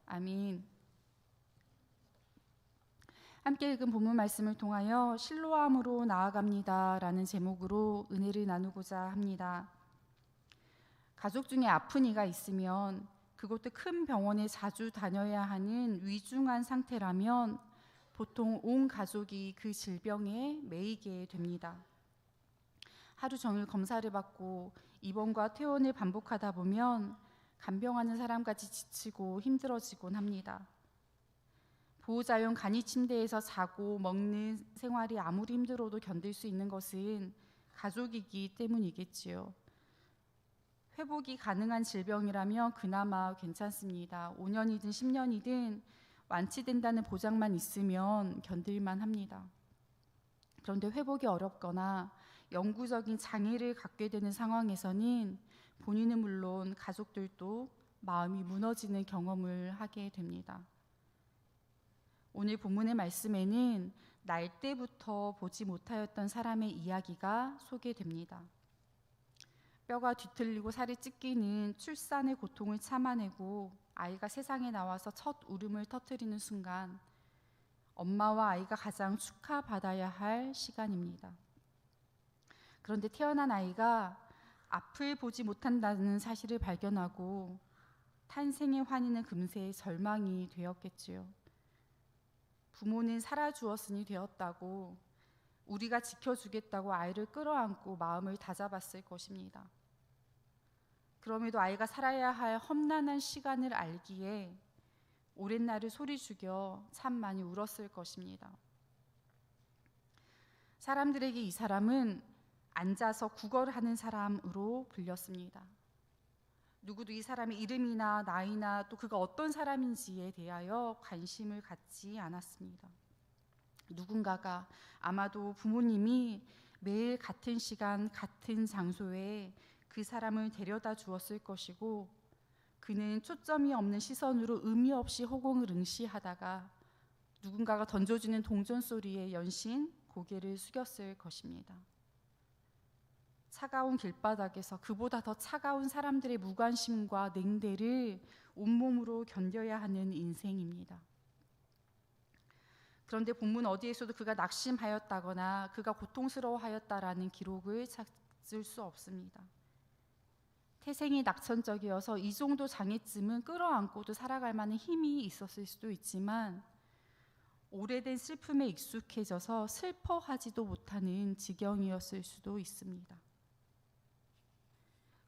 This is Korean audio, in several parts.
아멘. 함께 읽은 본문 말씀을 통하여 실로암으로 나아갑니다 라는 제목으로 은혜를 나누고자 합니다. 가족 중에 아픈 이가 있으면, 그것도 큰 병원에 자주 다녀야 하는 위중한 상태라면 보통 온 가족이 그 질병에 매이게 됩니다. 하루 종일 검사를 받고 입원과 퇴원을 반복하다 보면 간병하는 사람같이 지치고 힘들어지곤 합니다. 보호자용 간이 침대에서 자고 먹는 생활이 아무리 힘들어도 견딜 수 있는 것은 가족이기 때문이겠지요. 회복이 가능한 질병이라면 그나마 괜찮습니다. 5년이든 10년이든 완치된다는 보장만 있으면 견딜만 합니다. 그런데 회복이 어렵거나 영구적인 장애를 갖게 되는 상황에서는 본인은 물론 가족들도 마음이 무너지는 경험을 하게 됩니다. 오늘 본문의 말씀에는 날 때부터 보지 못하였던 사람의 이야기가 소개됩니다. 뼈가 뒤틀리고 살이 찢기는 출산의 고통을 참아내고 아이가 세상에 나와서 첫 울음을 터뜨리는 순간, 엄마와 아이가 가장 축하받아야 할 시간입니다. 그런데 태어난 아이가 앞을 보지 못한다는 사실을 발견하고 탄생의 환희는 금세 절망이 되었겠지요. 부모는 살아주었으니 되었다고, 우리가 지켜주겠다고 아이를 끌어안고 마음을 다잡았을 것입니다. 그럼에도 아이가 살아야 할 험난한 시간을 알기에 오랜 날을 소리 죽여 참 많이 울었을 것입니다. 사람들에게 이 사람은 앉아서 구걸하는 사람으로 불렸습니다. 누구도 이 사람의 이름이나 나이나 또 그가 어떤 사람인지에 대하여 관심을 갖지 않았습니다. 누군가가, 아마도 부모님이 매일 같은 시간 같은 장소에 그 사람을 데려다 주었을 것이고, 그는 초점이 없는 시선으로 의미 없이 허공을 응시하다가 누군가가 던져주는 동전 소리에 연신 고개를 숙였을 것입니다. 차가운 길바닥에서 그보다 더 차가운 사람들의 무관심과 냉대를 온몸으로 견뎌야 하는 인생입니다. 그런데 본문 어디에서도 그가 낙심하였다거나 그가 고통스러워하였다라는 기록을 찾을 수 없습니다. 태생이 낙천적이어서 이 정도 장애쯤은 끌어안고도 살아갈 만한 힘이 있었을 수도 있지만, 오래된 슬픔에 익숙해져서 슬퍼하지도 못하는 지경이었을 수도 있습니다.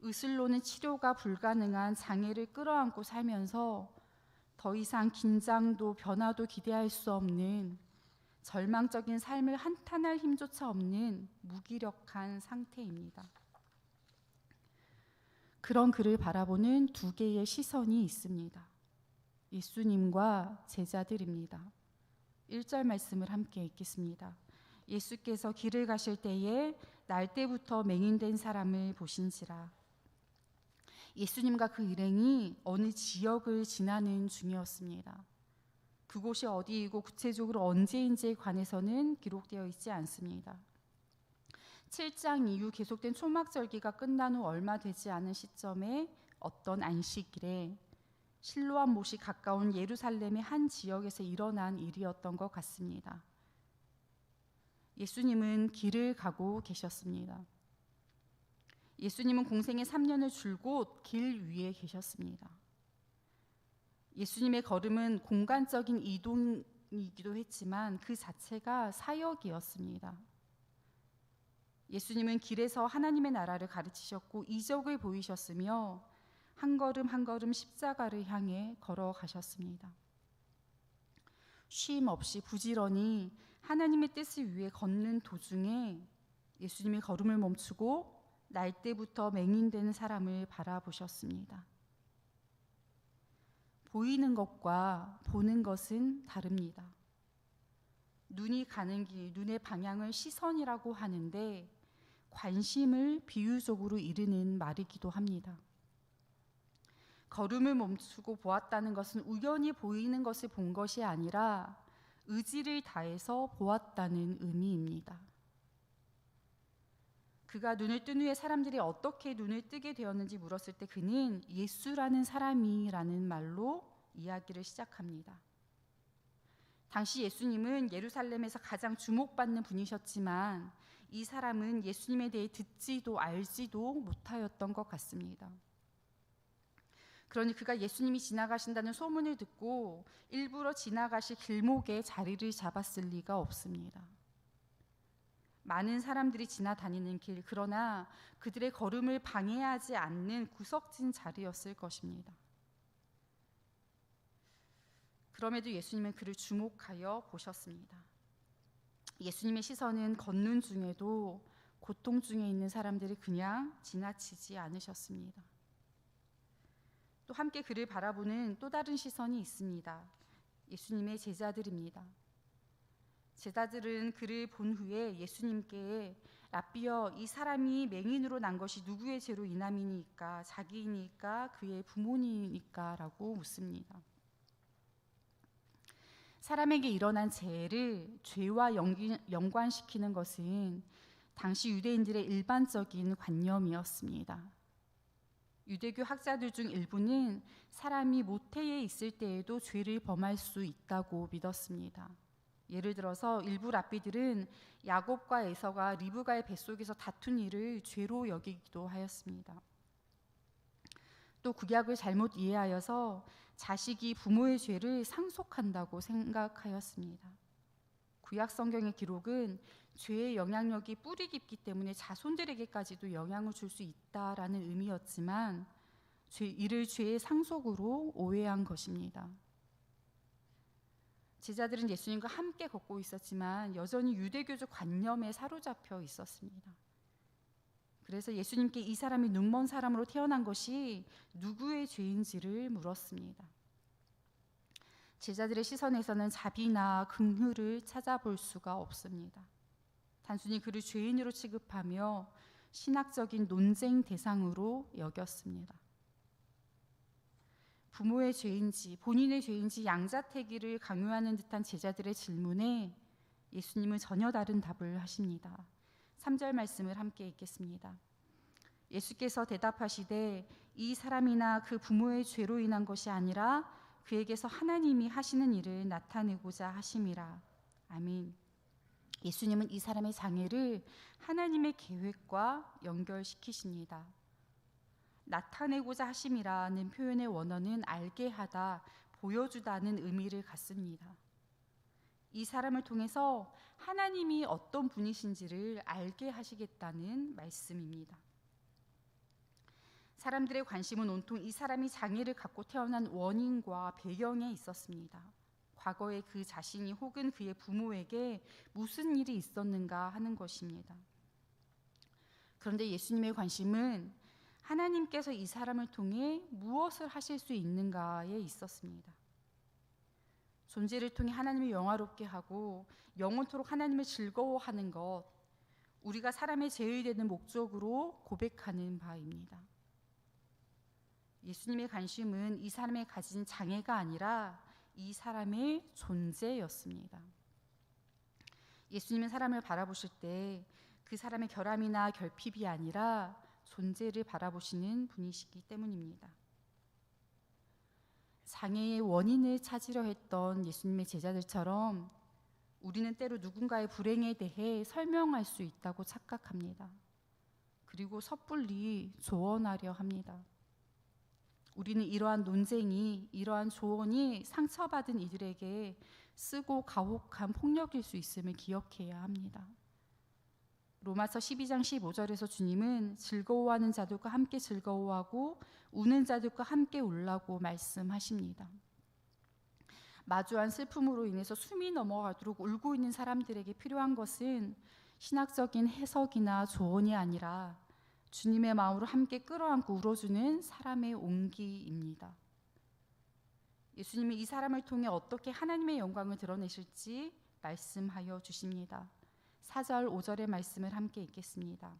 의술로는 치료가 불가능한 장애를 끌어안고 살면서 더 이상 긴장도 변화도 기대할 수 없는 절망적인 삶을 한탄할 힘조차 없는 무기력한 상태입니다. 그런 그를 바라보는 두 개의 시선이 있습니다. 예수님과 제자들입니다. 1절 말씀을 함께 읽겠습니다. 예수께서 길을 가실 때에 날 때부터 맹인된 사람을 보신지라. 예수님과 그 일행이 어느 지역을 지나는 중이었습니다. 그곳이 어디이고 구체적으로 언제인지에 관해서는 기록되어 있지 않습니다. 7장 이후 계속된 초막절기가 끝난 후 얼마 되지 않은 시점에 어떤 안식일에 실로암 못이 가까운 예루살렘의 한 지역에서 일어난 일이었던 것 같습니다. 예수님은 길을 가고 계셨습니다. 예수님은 공생의 3년을 줄곧 길 위에 계셨습니다. 예수님의 걸음은 공간적인 이동이기도 했지만 그 자체가 사역이었습니다. 예수님은 길에서 하나님의 나라를 가르치셨고 이적을 보이셨으며 한 걸음 한 걸음 십자가를 향해 걸어가셨습니다. 쉼 없이 부지런히 하나님의 뜻을 위해 걷는 도중에 예수님이 걸음을 멈추고 날 때부터 맹인되는 사람을 바라보셨습니다. 보이는 것과 보는 것은 다릅니다. 눈이 가는 길, 눈의 방향을 시선이라고 하는데 관심을 비유적으로 이르는 말이기도 합니다. 걸음을 멈추고 보았다는 것은 우연히 보이는 것을 본 것이 아니라 의지를 다해서 보았다는 의미입니다. 그가 눈을 뜬 후에 사람들이 어떻게 눈을 뜨게 되었는지 물었을 때 그는 예수라는 사람이라는 말로 이야기를 시작합니다. 당시 예수님은 예루살렘에서 가장 주목받는 분이셨지만 이 사람은 예수님에 대해 듣지도 알지도 못하였던 것 같습니다. 그러니 그가 예수님이 지나가신다는 소문을 듣고 일부러 지나가실 길목에 자리를 잡았을 리가 없습니다. 많은 사람들이 지나다니는 길, 그러나 그들의 걸음을 방해하지 않는 구석진 자리였을 것입니다. 그럼에도 예수님은 그를 주목하여 보셨습니다. 예수님의 시선은 걷는 중에도 고통 중에 있는 사람들을 그냥 지나치지 않으셨습니다. 또 함께 그를 바라보는 또 다른 시선이 있습니다. 예수님의 제자들입니다. 제자들은 그를 본 후에 예수님께 라삐여, 이 사람이 맹인으로 난 것이 누구의 죄로 인함이니까? 자기이니까? 그의 부모니까? 라고 묻습니다. 사람에게 일어난 재해를 죄와 연관시키는 것은 당시 유대인들의 일반적인 관념이었습니다. 유대교 학자들 중 일부는 사람이 모태에 있을 때에도 죄를 범할 수 있다고 믿었습니다. 예를 들어서 일부 랍비들은 야곱과 에서가 리브가의 뱃속에서 다툰 일을 죄로 여기기도 하였습니다. 또 구약을 잘못 이해하여서 자식이 부모의 죄를 상속한다고 생각하였습니다. 구약 성경의 기록은 죄의 영향력이 뿌리 깊기 때문에 자손들에게까지도 영향을 줄 수 있다라는 의미였지만 이를 죄의 상속으로 오해한 것입니다. 제자들은 예수님과 함께 걷고 있었지만 여전히 유대교적 관념에 사로잡혀 있었습니다. 그래서 예수님께 이 사람이 눈먼 사람으로 태어난 것이 누구의 죄인지를 물었습니다. 제자들의 시선에서는 자비나 긍휼을 찾아볼 수가 없습니다. 단순히 그를 죄인으로 취급하며 신학적인 논쟁 대상으로 여겼습니다. 부모의 죄인지 본인의 죄인지 양자택일을 강요하는 듯한 제자들의 질문에 예수님은 전혀 다른 답을 하십니다. 3절 말씀을 함께 읽겠습니다. 예수께서 대답하시되 이 사람이나 그 부모의 죄로 인한 것이 아니라 그에게서 하나님이 하시는 일을 나타내고자 하심이라. 아멘. 예수님은 이 사람의 장애를 하나님의 계획과 연결시키십니다. 나타내고자 하심이라는 표현의 원어는 알게 하다, 보여주다는 의미를 갖습니다. 이 사람을 통해서 하나님이 어떤 분이신지를 알게 하시겠다는 말씀입니다. 사람들의 관심은 온통 이 사람이 장애를 갖고 태어난 원인과 배경에 있었습니다. 과거에 그 자신이 혹은 그의 부모에게 무슨 일이 있었는가 하는 것입니다. 그런데 예수님의 관심은 하나님께서 이 사람을 통해 무엇을 하실 수 있는가에 있었습니다. 존재를 통해 하나님을 영화롭게 하고 영원토록 하나님을 즐거워하는 것, 우리가 사람의 제일되는 목적으로 고백하는 바입니다. 예수님의 관심은 이 사람이 가진 장애가 아니라 이 사람의 존재였습니다. 예수님은 사람을 바라보실 때 그 사람의 결함이나 결핍이 아니라 존재를 바라보시는 분이시기 때문입니다. 장애의 원인을 찾으려 했던 예수님의 제자들처럼 우리는 때로 누군가의 불행에 대해 설명할 수 있다고 착각합니다. 그리고 섣불리 조언하려 합니다. 우리는 이러한 논쟁이, 이러한 조언이 상처받은 이들에게 쓰고 가혹한 폭력일 수 있음을 기억해야 합니다. 로마서 12장 15절에서 주님은 즐거워하는 자들과 함께 즐거워하고 우는 자들과 함께 울라고 말씀하십니다. 마주한 슬픔으로 인해서 숨이 넘어가도록 울고 있는 사람들에게 필요한 것은 신학적인 해석이나 조언이 아니라 주님의 마음으로 함께 끌어안고 울어주는 사람의 온기입니다. 예수님이 이 사람을 통해 어떻게 하나님의 영광을 드러내실지 말씀하여 주십니다. 4절 5절의 말씀을 함께 읽겠습니다.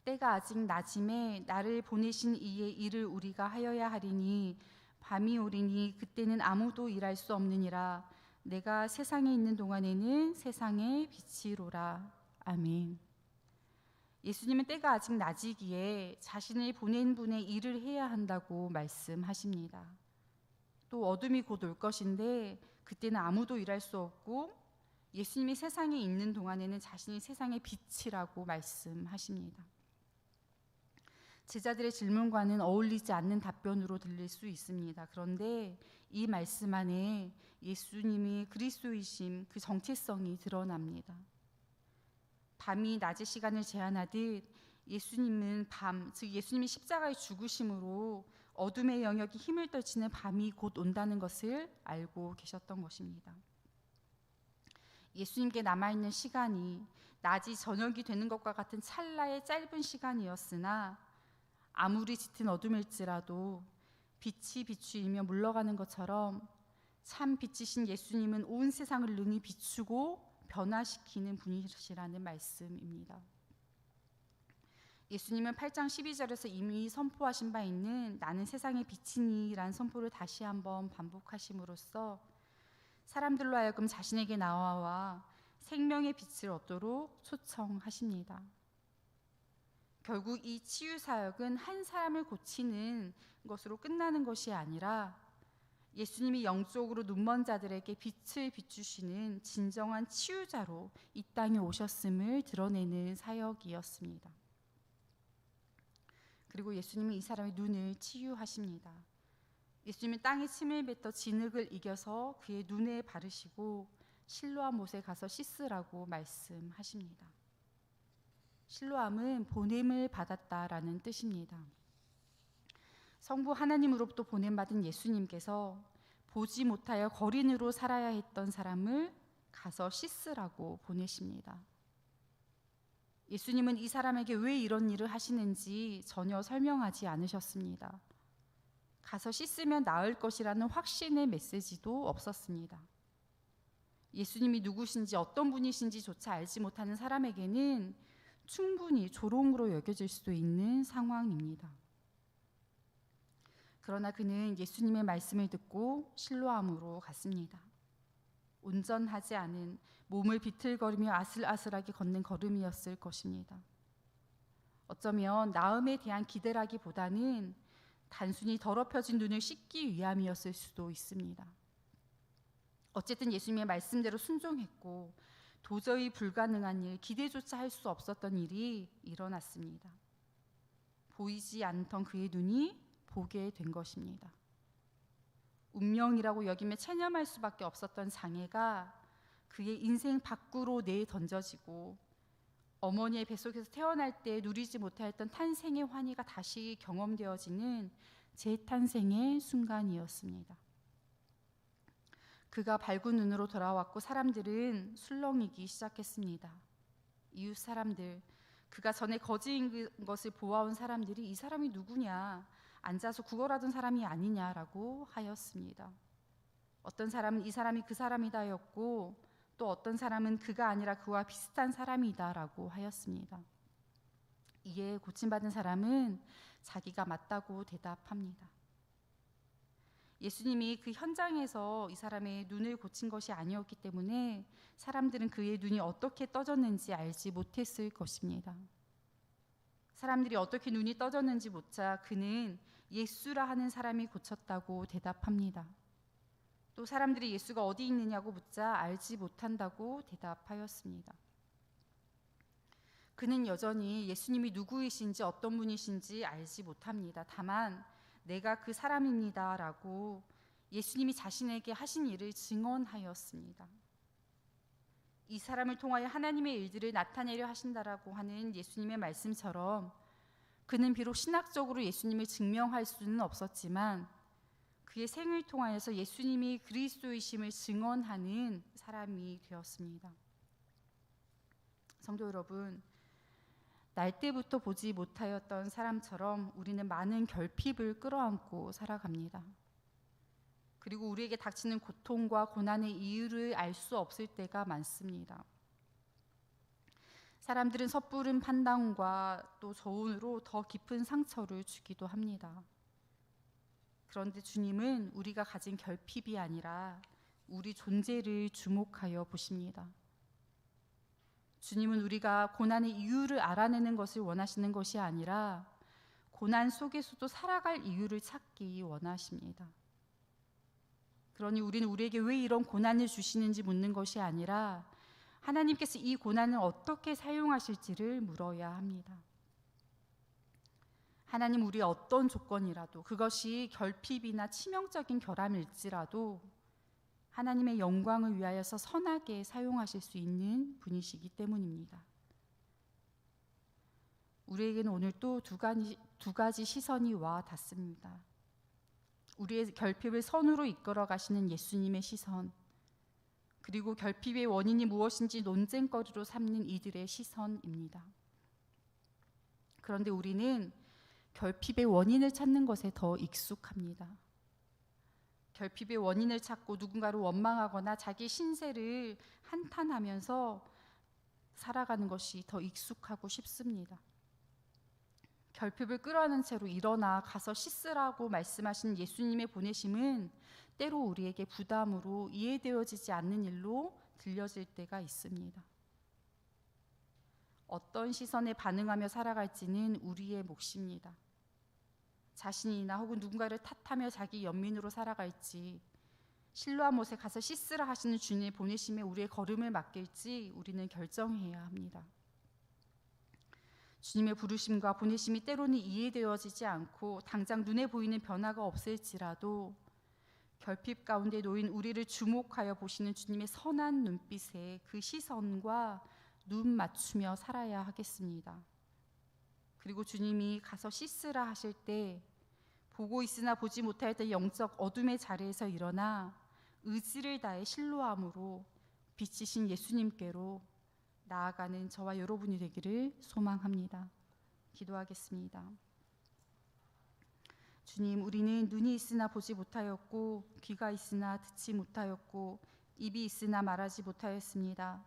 때가 아직 낮임에 나를 보내신 이의 일을 우리가 하여야 하리니 밤이 오리니 그때는 아무도 일할 수 없느니라. 내가 세상에 있는 동안에는 세상의 빛이로라. 아멘. 예수님은 때가 아직 낮이기에 자신을 보낸 분의 일을 해야 한다고 말씀하십니다. 또 어둠이 곧 올 것인데 그때는 아무도 일할 수 없고 예수님이 세상에 있는 동안에는 자신이 세상의 빛이라고 말씀하십니다. 제자들의 질문과는 어울리지 않는 답변으로 들릴 수 있습니다. 그런데 이 말씀 안에 예수님이 그리스도이심 그 정체성이 드러납니다. 밤이 낮의 시간을 제한하듯 예수님은 밤, 즉 예수님이 십자가에 죽으심으로 어둠의 영역이 힘을 떨치는 밤이 곧 온다는 것을 알고 계셨던 것입니다. 예수님께 남아있는 시간이 낮이 저녁이 되는 것과 같은 찰나의 짧은 시간이었으나 아무리 짙은 어둠일지라도 빛이 비추이며 물러가는 것처럼 참 빛이신 예수님은 온 세상을 능히 비추고 변화시키는 분이시라는 말씀입니다. 예수님은 8장 12절에서 이미 선포하신 바 있는 나는 세상의 빛이니라는 선포를 다시 한번 반복하심으로써 사람들로 하여금 자신에게 나와 생명의 빛을 얻도록 초청하십니다. 결국 이 치유 사역은 한 사람을 고치는 것으로 끝나는 것이 아니라 예수님이 영적으로 눈먼 자들에게 빛을 비추시는 진정한 치유자로 이 땅에 오셨음을 드러내는 사역이었습니다. 그리고 예수님은 이 사람의 눈을 치유하십니다. 예수님은 땅에 침을 뱉어 진흙을 이겨서 그의 눈에 바르시고 실로암 못에 가서 씻으라고 말씀하십니다. 실로암은 보냄을 받았다라는 뜻입니다. 성부 하나님으로부터 보냄받은 예수님께서 보지 못하여 거린으로 살아야 했던 사람을 가서 씻으라고 보내십니다. 예수님은 이 사람에게 왜 이런 일을 하시는지 전혀 설명하지 않으셨습니다. 가서 씻으면 나을 것이라는 확신의 메시지도 없었습니다. 예수님이 누구신지 어떤 분이신지조차 알지 못하는 사람에게는 충분히 조롱으로 여겨질 수도 있는 상황입니다. 그러나 그는 예수님의 말씀을 듣고 실로암으로 갔습니다. 온전하지 않은 몸을 비틀거리며 아슬아슬하게 걷는 걸음이었을 것입니다. 어쩌면 나음에 대한 기대라기보다는 단순히 더럽혀진 눈을 씻기 위함이었을 수도 있습니다. 어쨌든 예수님의 말씀대로 순종했고 도저히 불가능한 일, 기대조차 할 수 없었던 일이 일어났습니다. 보이지 않던 그의 눈이 보게 된 것입니다. 운명이라고 여기며 체념할 수밖에 없었던 장애가 그의 인생 밖으로 내던져지고 어머니의 뱃속에서 태어날 때 누리지 못하였던 탄생의 환희가 다시 경험되어지는 재탄생의 순간이었습니다. 그가 밝은 눈으로 돌아왔고 사람들은 술렁이기 시작했습니다. 이웃 사람들, 그가 전에 거지인 것을 보아온 사람들이 이 사람이 누구냐, 앉아서 구걸하던 사람이 아니냐라고 하였습니다. 어떤 사람은 이 사람이 그 사람이다였고 또 어떤 사람은 그가 아니라 그와 비슷한 사람이다라고 하였습니다. 이에 고침받은 사람은 자기가 맞다고 대답합니다. 예수님이 그 현장에서 이 사람의 눈을 고친 것이 아니었기 때문에 사람들은 그의 눈이 어떻게 떠졌는지 알지 못했을 것입니다. 사람들이 어떻게 눈이 떠졌는지 묻자 그는 예수라 하는 사람이 고쳤다고 대답합니다. 또 사람들이 예수가 어디 있느냐고 묻자 알지 못한다고 대답하였습니다. 그는 여전히 예수님이 누구이신지 어떤 분이신지 알지 못합니다. 다만 내가 그 사람입니다 라고 예수님이 자신에게 하신 일을 증언하였습니다. 이 사람을 통하여 하나님의 일들을 나타내려 하신다라고 하는 예수님의 말씀처럼 그는 비록 신학적으로 예수님을 증명할 수는 없었지만 그의 생을 통하여서 예수님이 그리스도이심을 증언하는 사람이 되었습니다. 성도 여러분, 날 때부터 보지 못하였던 사람처럼 우리는 많은 결핍을 끌어안고 살아갑니다. 그리고 우리에게 닥치는 고통과 고난의 이유를 알 수 없을 때가 많습니다. 사람들은 섣부른 판단과 또 저온으로 더 깊은 상처를 주기도 합니다. 그런데 주님은 우리가 가진 결핍이 아니라 우리 존재를 주목하여 보십니다. 주님은 우리가 고난의 이유를 알아내는 것을 원하시는 것이 아니라 고난 속에서도 살아갈 이유를 찾기 원하십니다. 그러니 우리는 우리에게 왜 이런 고난을 주시는지 묻는 것이 아니라 하나님께서 이 고난을 어떻게 사용하실지를 물어야 합니다. 하나님, 우리의 어떤 조건이라도, 그것이 결핍이나 치명적인 결함일지라도 하나님의 영광을 위하여서 선하게 사용하실 수 있는 분이시기 때문입니다. 우리에게는 오늘 또 두 가지 시선이 와 닿습니다. 우리의 결핍을 선으로 이끌어 가시는 예수님의 시선, 그리고 결핍의 원인이 무엇인지 논쟁거리로 삼는 이들의 시선입니다. 그런데 우리는 결핍의 원인을 찾는 것에 더 익숙합니다. 결핍의 원인을 찾고 누군가를 원망하거나 자기 신세를 한탄하면서 살아가는 것이 더 익숙하고 쉽습니다. 결핍을 끌어안은 채로 일어나 가서 씻으라고 말씀하신 예수님의 보내심은 때로 우리에게 부담으로 이해되어지지 않는 일로 들려질 때가 있습니다. 어떤 시선에 반응하며 살아갈지는 우리의 몫입니다. 자신이나 혹은 누군가를 탓하며 자기 연민으로 살아갈지, 실로암 못에 가서 씻으라 하시는 주님의 보내심에 우리의 걸음을 맡길지 우리는 결정해야 합니다. 주님의 부르심과 보내심이 때로는 이해되어지지 않고 당장 눈에 보이는 변화가 없을지라도 결핍 가운데 놓인 우리를 주목하여 보시는 주님의 선한 눈빛에 그 시선과 눈 맞추며 살아야 하겠습니다. 그리고 주님이 가서 씻으라 하실 때 보고 있으나 보지 못할 때 영적 어둠의 자리에서 일어나 의지를 다해 실로함으로 빛이신 예수님께로 나아가는 저와 여러분이 되기를 소망합니다. 기도하겠습니다. 주님, 우리는 눈이 있으나 보지 못하였고 귀가 있으나 듣지 못하였고 입이 있으나 말하지 못하였습니다.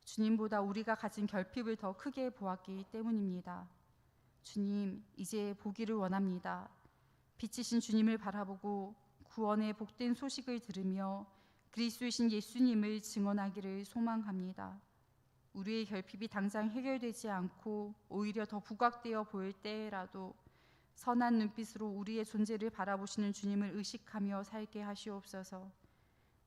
주님보다 우리가 가진 결핍을 더 크게 보았기 때문입니다. 주님, 이제 보기를 원합니다. 빛이신 주님을 바라보고 구원의 복된 소식을 들으며 그리스도이신 예수님을 증언하기를 소망합니다. 우리의 결핍이 당장 해결되지 않고 오히려 더 부각되어 보일 때라도 선한 눈빛으로 우리의 존재를 바라보시는 주님을 의식하며 살게 하시옵소서.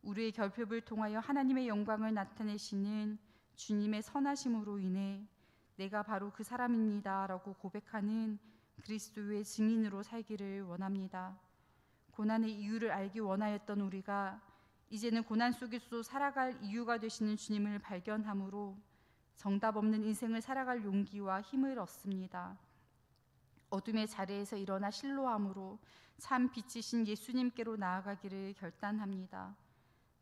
우리의 결핍을 통하여 하나님의 영광을 나타내시는 주님의 선하심으로 인해 내가 바로 그 사람입니다 라고 고백하는 그리스도의 증인으로 살기를 원합니다. 고난의 이유를 알기 원하였던 우리가 이제는 고난 속에서 살아갈 이유가 되시는 주님을 발견함으로 정답 없는 인생을 살아갈 용기와 힘을 얻습니다. 어둠의 자리에서 일어나 실로함으로 참 빛이신 예수님께로 나아가기를 결단합니다.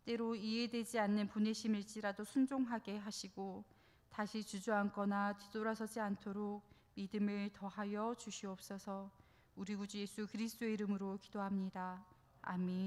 때로 이해되지 않는 보내심일지라도 순종하게 하시고 다시 주저앉거나 뒤돌아서지 않도록 믿음을 더하여 주시옵소서. 우리 구주 예수 그리스도의 이름으로 기도합니다. 아멘.